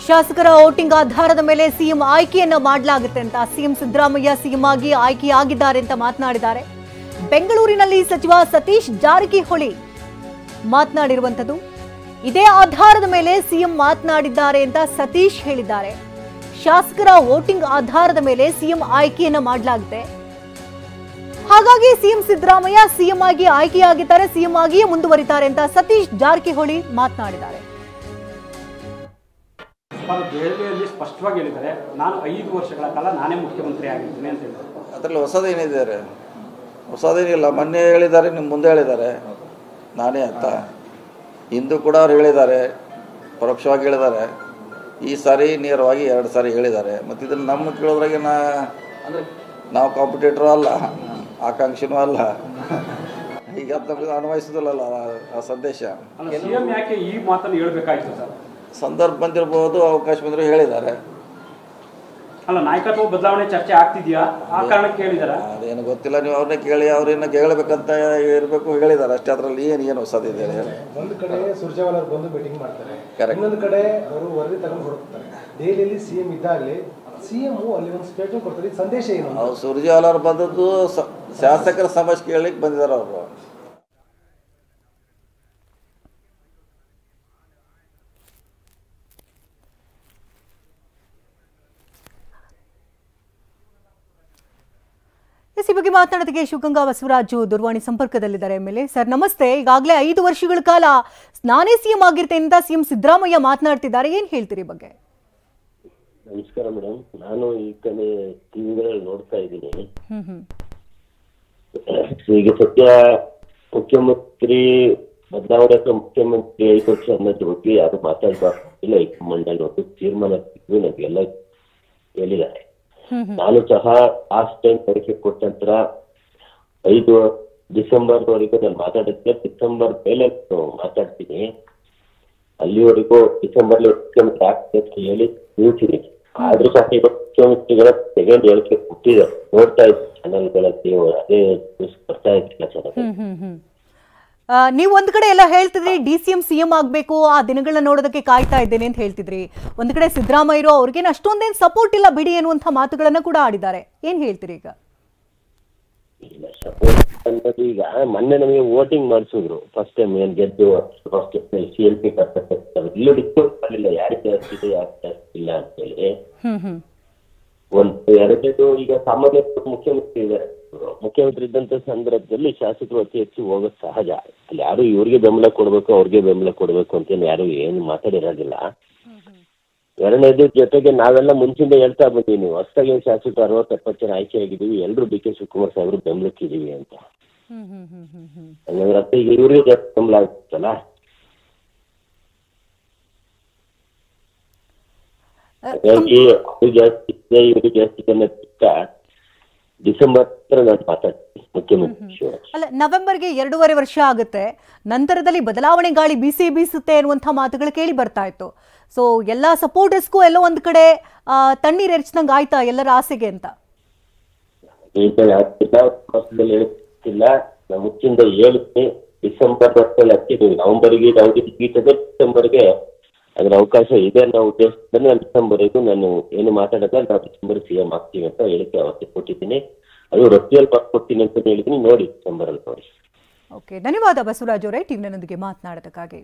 ಶಾಸಕರ ವೋಟಿಂಗ್ ಆಧಾರದ ಮೇಲೆ ಸಿಎಂ ಆಯ್ಕೆಯನ್ನ ಮಾಡಲಾಗುತ್ತೆ ಅಂತ ಸಿಎಂ ಸಿದ್ದರಾಮಯ್ಯ ಸಿಎಂ ಆಗಿ ಆಯ್ಕೆಯಾಗಿದ್ದಾರೆ ಅಂತ ಮಾತನಾಡಿದ್ದಾರೆ. ಬೆಂಗಳೂರಿನಲ್ಲಿ ಸಚಿವ ಸತೀಶ್ ಜಾರಕಿಹೊಳಿ ಮಾತನಾಡಿರುವಂತದ್ದು ಇದೇ ಆಧಾರದ ಮೇಲೆ ಸಿಎಂ ಮಾತನಾಡಿದ್ದಾರೆ ಅಂತ ಸತೀಶ್ ಹೇಳಿದ್ದಾರೆ. ಶಾಸಕರ ವೋಟಿಂಗ್ ಆಧಾರದ ಮೇಲೆ ಸಿಎಂ ಆಯ್ಕೆಯನ್ನ ಮಾಡಲಾಗುತ್ತೆ. ಹಾಗಾಗಿ ಸಿಎಂ ಸಿದ್ದರಾಮಯ್ಯ ಸಿಎಂ ಆಗಿ ಆಯ್ಕೆಯಾಗಿದ್ದಾರೆ, ಸಿಎಂ ಆಗಿಯೇ ಮುಂದುವರಿತಾರೆ ಅಂತ ಸತೀಶ್ ಜಾರಕಿಹೊಳಿ ಮಾತನಾಡಿದ್ದಾರೆ. ದೆಹಲಿಯಲ್ಲಿ ಸ್ಪಷ್ಟವಾಗಿ ಹೇಳಿದ್ದಾರೆ, ನಾನು 5 ವರ್ಷಗಳ ಕಾಲ ನಾನೇ ಮುಖ್ಯಮಂತ್ರಿ ಆಗಿರ್ತೀನಿ ಅಂತ ಹೇಳಿದ್ದಾರೆ. ಅದರಲ್ಲಿ ಹೊಸದೇನಿದ್ದಾರೆ? ಹೊಸದೇನಿಲ್ಲ. ಮೊನ್ನೆ ಹೇಳಿದ್ದಾರೆ, ನಿಮ್ಮ ಮುಂದೆ ಹೇಳಿದ್ದಾರೆ ನಾನೇ ಅಂತ. ಇಂದು ಕೂಡ ಅವ್ರು ಹೇಳಿದ್ದಾರೆ, ಪರೋಕ್ಷವಾಗಿ ಹೇಳಿದ್ದಾರೆ. ಈ ಸಾರಿ ನೇರವಾಗಿ 2 ಸಾರಿ ಹೇಳಿದ್ದಾರೆ. ಮತ್ತು ಇದನ್ನು ನಮ್ಮ ಕೇಳೋದ್ರಾಗೆ ನಾವು ಕಾಂಪಿಟೇಟರು ಅಲ್ಲ, ಆಕಾಂಕ್ಷಿನೂ ಅಲ್ಲ. ಈಗ ನಮಗೆ ಅನ್ವಯಿಸೋದಿಲ್ಲ ಆ ಸಂದೇಶ. ಸಿಎಂ ಯಾಕೆ ಈ ಮಾತನ್ನು ಹೇಳಬೇಕಾಯ್ತು ಸರ್? ಸಂದರ್ಭ ಬಂದಿರಬಹುದು, ಅವಕಾಶ ಬಂದರೂ ಹೇಳಿದ್ದಾರೆ. ಅಲ್ಲ, ನಾಯಕತ್ವ ಬದಲಾವಣೆ ಚರ್ಚೆ ಆಗ್ತಿದ್ಯಾ, ಆ ಕಾರಣಕ್ಕೆ ಹೇಳಿದಾರೆ? ಅದೇನು ಗೊತ್ತಿಲ್ಲ, ನೀವು ಅವ್ರನ್ನೇ ಕೇಳಿ. ಅವ್ರನ್ನ ಕೇಳಬೇಕಂತ ಇರಬೇಕು, ಹೇಳಿದ್ದಾರೆ ಅಷ್ಟೇ. ಅದರಲ್ಲಿ ಏನು ಹೊಸದಿದೆ? ಒಂದು ಕಡೆ ಸುರ್ಜೇವಾಲ ಅವರು ಬಂದು ಮೀಟಿಂಗ್ ಮಾಡ್ತಾರೆ, ಇನ್ನೊಂದು ಕಡೆ ಅವರು ವರದಿ ತಗೊಂಡು ಹೊರಡ್ತಾರೆ. ದೆಹಲಿಯಲ್ಲಿ ಸಿಎಂ ಇದ್ದಾಗಲೇ ಸಿಎಂ ಅಲ್ಲಿ ಒಂದು ಸ್ಟೇಟ್ಮೆಂಟ್ ಕೊಡ್ತಾರೆ. ಸಂದೇಶ ಏನು? ಅವ್ರು ಸುರ್ಜೇವಾಲ ಅವರು ಬಂದದ್ದು ಶಾಸಕರ ಸಮಸ್ಯೆ ಕೇಳಲಿಕ್ಕೆ ಬಂದಿದ್ದಾರೆ ಅವರು. ಈ ಬಗ್ಗೆ ಮಾತನಾಡೋದಕ್ಕೆ ಶಿವಗಂಗಾ ಬಸವರಾಜು ದೂರವಾಣಿ ಸಂಪರ್ಕದಲ್ಲಿದ್ದಾರೆ. ಮೇಲೆ ಸರ್ ನಮಸ್ತೆ. ಈಗಾಗಲೇ 5 ವರ್ಷಗಳ ಕಾಲ ನಾನೇ ಸಿಎಂ ಆಗಿರ್ತೇನೆ ಅಂತ ಸಿಎಂ ಸಿದ್ದರಾಮಯ್ಯ ಮಾತನಾಡ್ತಿದ್ದಾರೆ, ಏನ್ ಹೇಳ್ತೀರಿ ಬಗ್ಗೆ? ನಮಸ್ಕಾರ ಮೇಡಮ್, ನಾನು ಈ ಕಡೆ ಟಿವಿಗಳಲ್ಲಿ ನೋಡ್ತಾ ಇದ್ದೀನಿ. ಈಗ ಸದ್ಯ ಮುಖ್ಯಮಂತ್ರಿ ಬದಲಾವಣೆ ಅಥವಾ ಮುಖ್ಯಮಂತ್ರಿ 5 ವರ್ಷ ಅನ್ನೋದ್ರ ಬಗ್ಗೆ ಯಾರು ಮಾತಾಡಬಾರ್ದಿಲ್ಲ. ಹೈಕಮಾಂಡ್ ಒಂದು ತೀರ್ಮಾನ ನಮಗೆಲ್ಲ ಹೇಳಿದ್ದಾರೆ. ನಾನು ಸಹ ಲಾಸ್ಟ್ ಟೈಮ್ ಪರೀಕ್ಷೆ ಕೊಟ್ಟ ನಂತರ 5 ಡಿಸೆಂಬರ್ವರೆಗೂ ನಾನು ಮಾತಾಡಿದ್ದೆ. ಡಿಸೆಂಬರ್ ಮೇಲೆ ಮಾತಾಡ್ತೀನಿ. ಅಲ್ಲಿವರೆಗೂ ಡಿಸೆಂಬರ್ ಮುಖ್ಯಮಂತ್ರಿ ಆಗ್ತದೆ ಅಂತ ಹೇಳಿ ನಿಲ್ತೀನಿ. ಆದ್ರೂ ಸಹ ಮುಖ್ಯಮಂತ್ರಿಗಳ ಸೆಕೆಂಡ್ ಹೇಳಿಕೆ ಕೊಟ್ಟಿದ್ದಾರೆ. ನೋಡ್ತಾ ಇದ್ದೀನಿ ಚಾನಲ್ಗಳಲ್ಲಿ, ಅದೇ ನ್ಯೂಸ್ ಬರ್ತಾ ಇದ್ದಿಲ್ಲ ಚೆನ್ನಾಗಿ. ನೀವು ಒಂದ್ ಕಡೆ ಎಲ್ಲ ಹೇಳ್ತಿದ್ರಿ DCM ಸಿಎಂ ಆಗ್ಬೇಕು, ಆ ದಿನಗಳನ್ನ ನೋಡೋದಕ್ಕೆ ಕಾಯ್ತಾ ಇದ್ದೇನೆ ಅಂತ ಹೇಳ್ತಿದ್ರಿ. ಒಂದ್ ಕಡೆ ಸಿದ್ದರಾಮಯ್ಯರು ಅವ್ರಿಗೇನು ಅಷ್ಟೊಂದೇನು ಸಪೋರ್ಟ್ ಇಲ್ಲ ಬಿಡಿ ಎನ್ನುವಂತ ಮಾತುಗಳನ್ನ ಕೂಡ ಆಡಿದ್ದಾರೆ, ಏನ್ ಹೇಳ್ತೀರಿ ಈಗ? ಇಲ್ಲ, ಸಪೋರ್ಟ್ ಅನ್ನೋದು ಈಗ ಮೊನ್ನೆ ನಮಗೆ ವೋಟಿಂಗ್ ಮಾಡಿಸಿದ್ರು ಫಸ್ಟ್ ಟೈಮ್. ಏನ್ ಗೆದ್ದು ಫಸ್ಟ್ CLP ಇಲ್ಲೂ ಡಿಸ್ಕೌಂಟ್ ಮಾಡಲಿಲ್ಲ, ಯಾರಿಗೆ ಜಾಸ್ತಿ ಇದೆ ಯಾರಿಗೆ ಜಾಸ್ತಿ ಇಲ್ಲ ಅಂತ ಹೇಳಿ. ಎರಡನೇದು, ಈಗ ಸಾಮಾನ್ಯ ಮುಖ್ಯಮಂತ್ರಿ ಇದ್ದಾರೆ. ಮುಖ್ಯಮಂತ್ರಿ ಇದ್ದಂತ ಸಂದರ್ಭದಲ್ಲಿ ಶಾಸಕರು ಅತಿ ಹೆಚ್ಚು ಹೋಗೋದು ಸಹಜ. ಅಲ್ಲಿ ಯಾರು ಇವ್ರಿಗೆ ಬೆಂಬಲ ಕೊಡ್ಬೇಕು ಅವ್ರಿಗೆ ಬೆಂಬಲ ಕೊಡ್ಬೇಕು ಅಂತ ಯಾರು ಏನು ಮಾತಾಡಿರೋದಿಲ್ಲ. ಎರಡನೇದು, ಜೊತೆಗೆ ನಾವೆಲ್ಲ ಮುಂಚಿಂದ ಹೇಳ್ತಾ ಬಂದೀವಿ, ಹೊಸದಾಗಿ ಶಾಸಕರು 60-70 ಜನ ಆಯ್ಕೆ ಆಗಿದ್ದೀವಿ, ಎಲ್ಲರೂ DK ಶಿವಕುಮಾರ್ ಸಾಹೇಬ್ರು ಬೆಂಬಲಕ್ಕಿದೀವಿ ಅಂತ. ಹಂಗಂದ್ರೆ ಈಗ ಇವ್ರಿಗೆ ಜಾಸ್ತಿ ಬೆಂಬಲ ಆಗ್ತಲ್ಲ. ಹಾಗಾಗಿ ಅವ್ರು ಜಾಸ್ತಿ ಇದೆ ಇವ್ರಿಗೆ ಜಾಸ್ತಿ ಅನ್ನೋದಕ್ಕ ಡಿಸೆಂಬರ್ ನಾನು ಮಾತಾಡ್ತೀನಿ ಮುಖ್ಯಮಂತ್ರಿ. ಅಲ್ಲ, ನವೆಂಬರ್ಗೆ 2.5 ವರ್ಷ ಆಗುತ್ತೆ. ನಂತರದಲ್ಲಿ ಬದಲಾವಣೆ ಗಾಳಿ ಬೀಸುತ್ತೆ ಅನ್ನುವಂಥ ಮಾತುಗಳು ಕೇಳಿ ಬರ್ತಾ ಇತ್ತು. ಸೊ ಎಲ್ಲಾ ಸಪೋರ್ಟರ್ಸ್ಗೂ ಎಲ್ಲೋ ಒಂದ್ ಕಡೆ ತಣ್ಣೀರ್ ಎರಚಿದಂಗ ಆಯ್ತಾ ಎಲ್ಲರ ಆಸೆಗೆ ಅಂತ? ಹೇಳ್ತಿಲ್ಲ, ನಾವು ಮುಂಚಿಂದ ಹೇಳ್ತೀನಿ. ಡಿಸೆಂಬರ್ ವರ್ಷದಲ್ಲಿ ಹಚ್ಚಿದ್ವಿ. ನವೆಂಬರ್ಗೆ ಡಿಸೆಂಬರ್ಗೆ ಅದ್ರ ಅವಕಾಶ ಇದೆ ಅನ್ನೋ ಉದ್ದೇಶದಲ್ಲಿ ನಾನು ಡಿಸೆಂಬರ್ಗೂ ನಾನು ಏನು ಮಾತಾಡೋದ ನಾವು ಡಿಸೆಂಬರ್ CM ಆಗ್ತೀವಿ ಅಂತ ಹೇಳಿಕೆ ಅವತ್ತು ಕೊಟ್ಟಿದ್ದೀನಿ. ಅದು ರಸ್ತೆಯಲ್ಲಿ ಕೊಡ್ತೀನಿ ಅಂತ ಹೇಳಿದ್ದೀನಿ. ನೋಡಿ ಡಿಸೆಂಬರ್ ಅಲ್ಲಿ ನೋಡಿ. ಓಕೆ, ಧನ್ಯವಾದ ಬಸವರಾಜ್ ಅವರೇ ಟಿವಿ ನೊಂದಿಗೆ ಮಾತನಾಡೋದಕ್ಕಾಗಿ.